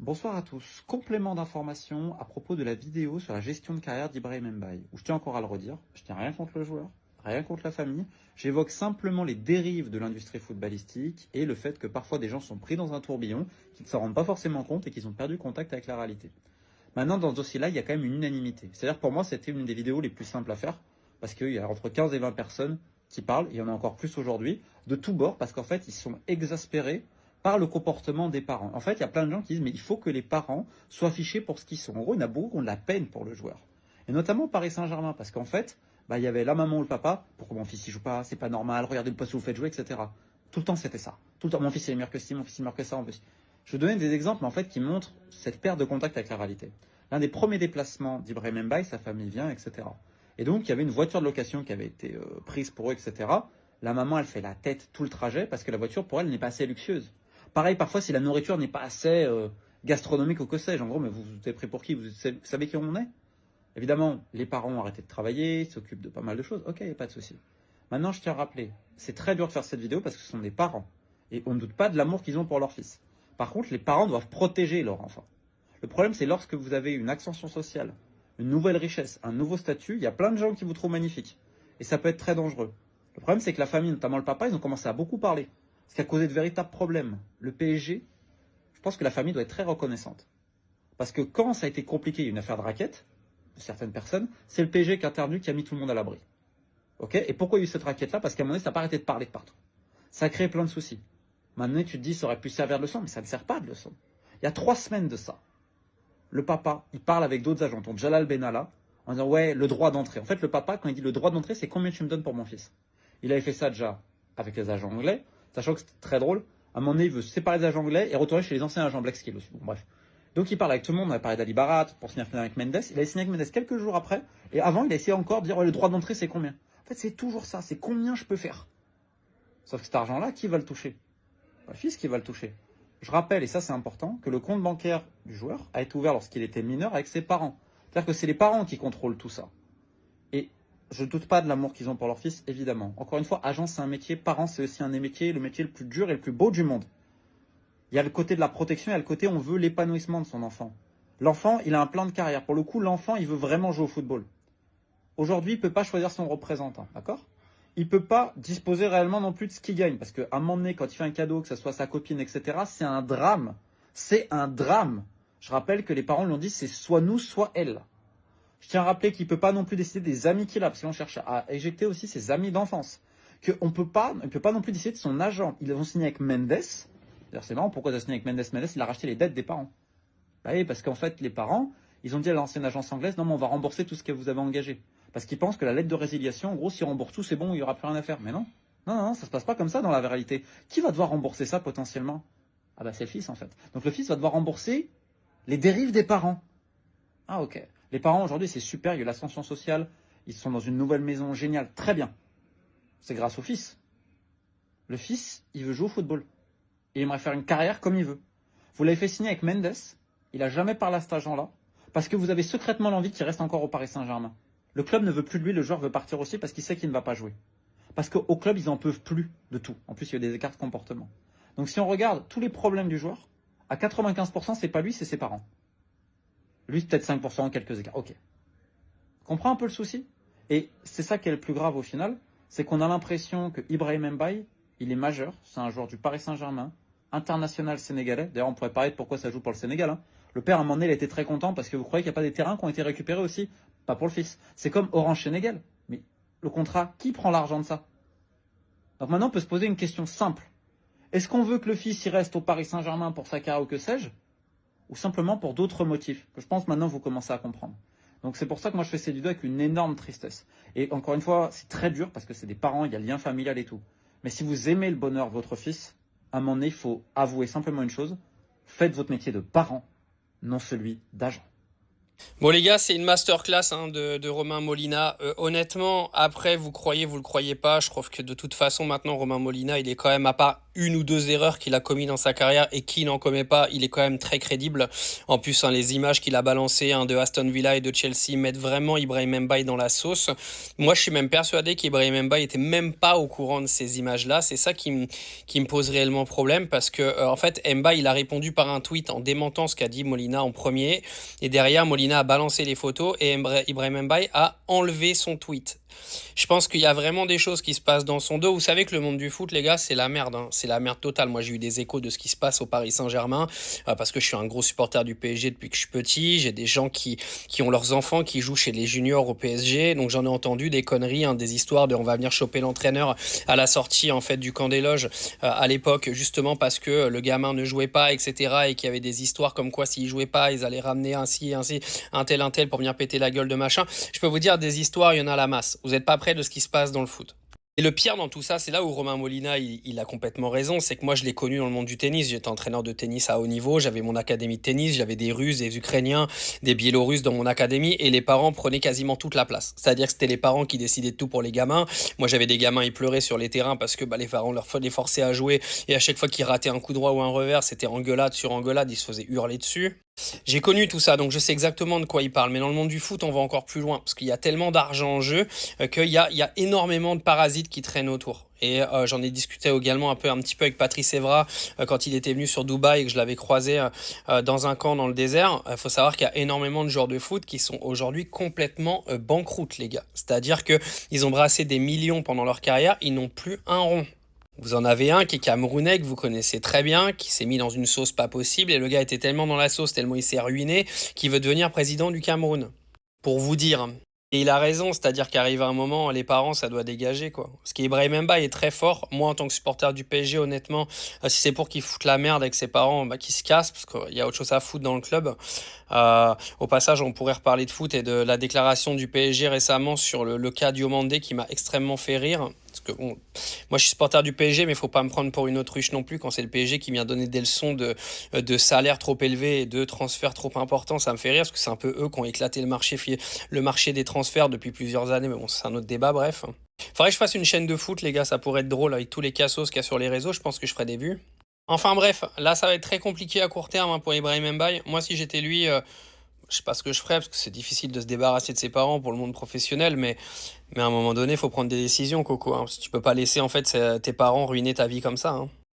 Bonsoir à tous. Complément d'information à propos de la vidéo sur la gestion de carrière d'Ibrahim Mbaye, où je tiens encore à le redire, je tiens rien contre le joueur, rien contre la famille, j'évoque simplement les dérives de l'industrie footballistique et le fait que parfois des gens sont pris dans un tourbillon, qui ne s'en rendent pas forcément compte et qu'ils ont perdu contact avec la réalité. Maintenant, dans ce dossier-là, il y a quand même une unanimité. C'est-à-dire pour moi, c'était une des vidéos les plus simples à faire, parce qu'il y a entre 15 et 20 personnes qui parlent, il y en a encore plus aujourd'hui, de tous bords, parce qu'en fait, ils sont exaspérés par le comportement des parents. En fait, il y a plein de gens qui disent, mais il faut que les parents soient fichés pour ce qu'ils sont. En gros, il y en a beaucoup qui ont de la peine pour le joueur. Et notamment Paris Saint-Germain, parce qu'en fait, il y avait la maman ou le papa, pourquoi mon fils il joue pas, c'est pas normal, regardez le poste que vous faites jouer, etc. Tout le temps, c'était ça. Tout le temps, mon fils il est meilleur que ci, mon fils il est meilleur que ça, en plus. Je vais donner des exemples, en fait, qui montrent cette perte de contact avec la réalité. L'un des premiers déplacements d'Ibrahim Mbaye, sa famille vient, etc. Et donc, il y avait une voiture de location qui avait été prise pour eux, etc. La maman, elle fait la tête tout le trajet parce que la voiture, pour elle, n'est pas assez luxueuse. Pareil, parfois, si la nourriture n'est pas assez gastronomique ou que sais-je, en gros, mais vous êtes pris pour qui? Vous savez qui on est? Évidemment, les parents ont arrêté de travailler, ils s'occupent de pas mal de choses. Ok, il n'y a pas de souci. Maintenant, je tiens à rappeler, c'est très dur de faire cette vidéo parce que ce sont des parents. Et on ne doute pas de l'amour qu'ils ont pour leur fils. Par contre, les parents doivent protéger leur enfant. Le problème, c'est lorsque vous avez une ascension sociale, une nouvelle richesse, un nouveau statut, il y a plein de gens qui vous trouvent magnifique. Et ça peut être très dangereux. Le problème, c'est que la famille, notamment le papa, ils ont commencé à beaucoup parler. Ce qui a causé de véritables problèmes. Le PSG, je pense que la famille doit être très reconnaissante. Parce que quand ça a été compliqué, il y a une affaire de raquette, de certaines personnes, c'est le PSG qui a intervenu, qui a mis tout le monde à l'abri. Ok? Et pourquoi il y a eu cette raquette-là? Parce qu'à un moment donné, ça n'a pas arrêté de parler de partout. Ça a créé plein de soucis. Maintenant, tu te dis, ça aurait pu servir de leçon, mais ça ne sert pas de leçon. Il y a 3 semaines de ça. Le papa, il parle avec d'autres agents, dont Jalal Benalla, en disant ouais, le droit d'entrée. En fait, le papa, quand il dit le droit d'entrée, c'est combien tu me donnes pour mon fils. Il avait fait ça déjà avec les agents anglais, sachant que c'était très drôle. À un moment donné, il veut se séparer des agents anglais et retourner chez les anciens agents Black Skill aussi. Bon, bref. Donc il parle avec tout le monde, on a parlé d'Ali Barat pour signer avec Mendes. Il a signé avec Mendes quelques jours après, et avant, il a essayé encore de dire ouais, le droit d'entrée, c'est combien. En fait, c'est toujours ça, c'est combien je peux faire. Sauf que cet argent-là, qui va le toucher? Le fils qui va le toucher. Je rappelle, et ça c'est important, que le compte bancaire du joueur a été ouvert lorsqu'il était mineur avec ses parents. C'est-à-dire que c'est les parents qui contrôlent tout ça. Et je ne doute pas de l'amour qu'ils ont pour leur fils, évidemment. Encore une fois, agent c'est un métier, parent c'est aussi un des métiers, le métier le plus dur et le plus beau du monde. Il y a le côté de la protection, il y a le côté on veut l'épanouissement de son enfant. L'enfant, il a un plan de carrière. Pour le coup, l'enfant, il veut vraiment jouer au football. Aujourd'hui, il ne peut pas choisir son représentant, d'accord? Il ne peut pas disposer réellement non plus de ce qu'il gagne. Parce qu'à un moment donné, quand il fait un cadeau, que ce soit sa copine, etc., c'est un drame. C'est un drame. Je rappelle que les parents lui ont dit, c'est soit nous, soit elle. Je tiens à rappeler qu'il ne peut pas non plus décider des amis qu'il a, parce qu'on cherche à éjecter aussi ses amis d'enfance. Il ne peut pas non plus décider de son agent. Ils vont signer avec Mendes. D'ailleurs, c'est marrant, pourquoi ils ont signé avec Mendes? Mendes, il a racheté les dettes des parents. Bah oui, parce qu'en fait, les parents, ils ont dit à l'ancienne agence anglaise, non, mais on va rembourser tout ce que vous avez engagé. Parce qu'ils pensent que la lettre de résiliation, en gros, s'ils remboursent tout, c'est bon, il n'y aura plus rien à faire. Mais non. Non, non, non, ça se passe pas comme ça dans la réalité. Qui va devoir rembourser ça potentiellement? Ah bah c'est le fils en fait. Donc le fils va devoir rembourser les dérives des parents. Ah ok. Les parents aujourd'hui c'est super, il y a eu l'ascension sociale, ils sont dans une nouvelle maison géniale, très bien. C'est grâce au fils. Le fils, il veut jouer au football. Et il aimerait faire une carrière comme il veut. Vous l'avez fait signer avec Mendes, il n'a jamais parlé à cet agent-là, parce que vous avez secrètement l'envie qu'il reste encore au Paris Saint-Germain. Le club ne veut plus de lui, le joueur veut partir aussi parce qu'il sait qu'il ne va pas jouer. Parce qu'au club, ils n'en peuvent plus de tout. En plus, il y a des écarts de comportement. Donc si on regarde tous les problèmes du joueur, à 95%, c'est pas lui, c'est ses parents. Lui, c'est peut-être 5%, quelques écarts. Ok. Comprends un peu le souci? Et c'est ça qui est le plus grave au final, c'est qu'on a l'impression que Ibrahim Mbaye, il est majeur, c'est un joueur du Paris Saint-Germain, international sénégalais. D'ailleurs, on pourrait parler de pourquoi ça joue pour le Sénégal. Hein. Le père, à un moment donné, il était très content parce que vous croyez qu'il n'y a pas des terrains qui ont été récupérés aussi? Pas pour le fils. C'est comme Orange Sénégal. Mais le contrat, qui prend l'argent de ça? Donc maintenant, on peut se poser une question simple. Est-ce qu'on veut que le fils y reste au Paris Saint-Germain pour sa carrière ou que sais-je? Ou simplement pour d'autres motifs que je pense maintenant vous commencez à comprendre. Donc c'est pour ça que moi je fais cette vidéo avec une énorme tristesse. Et encore une fois, c'est très dur parce que c'est des parents, il y a le lien familial et tout. Mais si vous aimez le bonheur de votre fils, à un moment donné, il faut avouer simplement une chose. Faites votre métier de parent, non celui d'agent. Bon les gars, c'est une masterclass de Romain Molina. Honnêtement, après, vous le croyez pas, je trouve que de toute façon maintenant Romain Molina, il est quand même, à part une ou deux erreurs qu'il a commis dans sa carrière et qui n'en commet pas, il est quand même très crédible. En plus, les images qu'il a balancées de Aston Villa et de Chelsea mettent vraiment Ibrahim Mbaye dans la sauce. Moi, je suis même persuadé qu'Ibrahim Mbaye était même pas au courant de ces images-là. C'est ça qui me pose réellement problème parce que en fait, Mbaye, il a répondu par un tweet en démentant ce qu'a dit Molina en premier. Et derrière, Molina a balancé les photos et Ibrahim Mbaye a enlevé son tweet. Je pense qu'il y a vraiment des choses qui se passent dans son dos. Vous savez que le monde du foot, les gars, c'est la merde. C'est la merde totale. Moi, j'ai eu des échos de ce qui se passe au Paris Saint-Germain parce que je suis un gros supporter du PSG depuis que je suis petit. J'ai des gens qui ont leurs enfants qui jouent chez les juniors au PSG. Donc, j'en ai entendu des conneries, des histoires de on va venir choper l'entraîneur à la sortie en fait du camp des loges à l'époque, justement parce que le gamin ne jouait pas, etc. Et qu'il y avait des histoires comme quoi s'il jouait pas, ils allaient ramener ainsi un tel pour venir péter la gueule de machin. Je peux vous dire des histoires, il y en a la masse. Vous n'êtes pas près de ce qui se passe dans le foot. Et le pire dans tout ça, c'est là où Romain Molina, il a complètement raison, c'est que moi je l'ai connu dans le monde du tennis, j'étais entraîneur de tennis à haut niveau, j'avais mon académie de tennis, j'avais des Russes, des Ukrainiens, des Biélorusses dans mon académie, et les parents prenaient quasiment toute la place. C'est-à-dire que c'était les parents qui décidaient de tout pour les gamins. Moi j'avais des gamins, ils pleuraient sur les terrains parce que les parents les forçaient à jouer, et à chaque fois qu'ils rataient un coup droit ou un revers, c'était engueulade sur engueulade, ils se faisaient hurler dessus. J'ai connu tout ça, donc je sais exactement de quoi il parle. Mais dans le monde du foot, on va encore plus loin, parce qu'il y a tellement d'argent en jeu qu'il y a énormément de parasites qui traînent autour. Et j'en ai discuté également un petit peu avec Patrice Evra quand il était venu sur Dubaï et que je l'avais croisé dans un camp dans le désert. Il faut savoir qu'il y a énormément de joueurs de foot qui sont aujourd'hui complètement banqueroutes, les gars. C'est-à-dire que ils ont brassé des millions pendant leur carrière, ils n'ont plus un rond. Vous en avez un qui est camerounais, que vous connaissez très bien, qui s'est mis dans une sauce pas possible, et le gars était tellement dans la sauce, tellement il s'est ruiné, qu'il veut devenir président du Cameroun. Pour vous dire. Et il a raison, c'est-à-dire qu'arrive un moment, les parents, ça doit dégager, quoi. Parce qu'Ibrahim Mbaye est très fort. Moi, en tant que supporter du PSG, honnêtement, si c'est pour qu'il foute la merde avec ses parents, qu'il se casse, parce qu'il y a autre chose à foutre dans le club. Au passage, on pourrait reparler de foot et de la déclaration du PSG récemment sur le cas Diomandé qui m'a extrêmement fait rire. Parce que bon, moi, je suis supporter du PSG, mais il faut pas me prendre pour une autruche non plus quand c'est le PSG qui vient donner des leçons de salaire trop élevé et de transferts trop importants. Ça me fait rire parce que c'est un peu eux qui ont éclaté le marché des transferts depuis plusieurs années. Mais bon, c'est un autre débat, bref. Faudrait que je fasse une chaîne de foot, les gars, ça pourrait être drôle avec tous les cassos qu'il y a sur les réseaux. Je pense que je ferai des vues. Enfin bref, là, ça va être très compliqué à court terme pour Ibrahim Mbaye. Moi, si j'étais lui, je sais pas ce que je ferais parce que c'est difficile de se débarrasser de ses parents pour le monde professionnel, mais à un moment donné, il faut prendre des décisions, Coco. Hein, parce que tu peux pas laisser en fait tes parents ruiner ta vie comme ça. Hein.